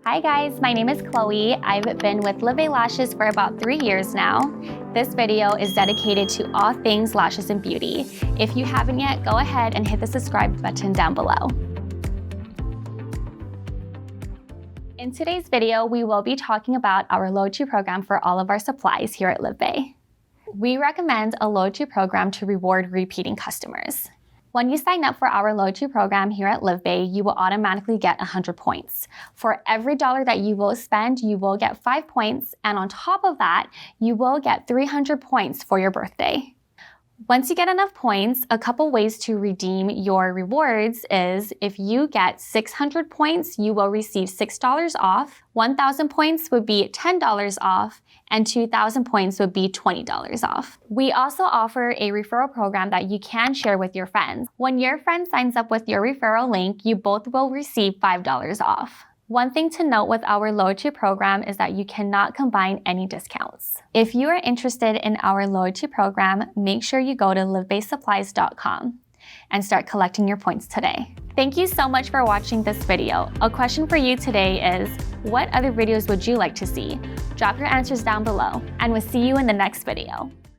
Hi guys, my name is Chloe. I've been with LivBay Lashes for about 3 years now. This video is dedicated to all things lashes and beauty. If you haven't yet, go ahead and hit the subscribe button down below. In today's video, we will be talking about our loyalty program for all of our supplies here at LivBay. We recommend a loyalty program to reward repeating customers. When you sign up for our loyalty program here at LivBay, you will automatically get 100 points. For every dollar that you will spend, you will get 5 points, and on top of that, you will get 300 points for your birthday. Once you get enough points, a couple ways to redeem your rewards is if you get 600 points, you will receive $6 off, 1,000 points would be $10 off, and 2,000 points would be $20 off. We also offer a referral program that you can share with your friends. When your friend signs up with your referral link, you both will receive $5 off. One thing to note with our loyalty program is that you cannot combine any discounts. If you are interested in our loyalty program, make sure you go to livbaysupplies.com and start collecting your points today. Thank you so much for watching this video. A question for you today is, what other videos would you like to see? Drop your answers down below, and we'll see you in the next video.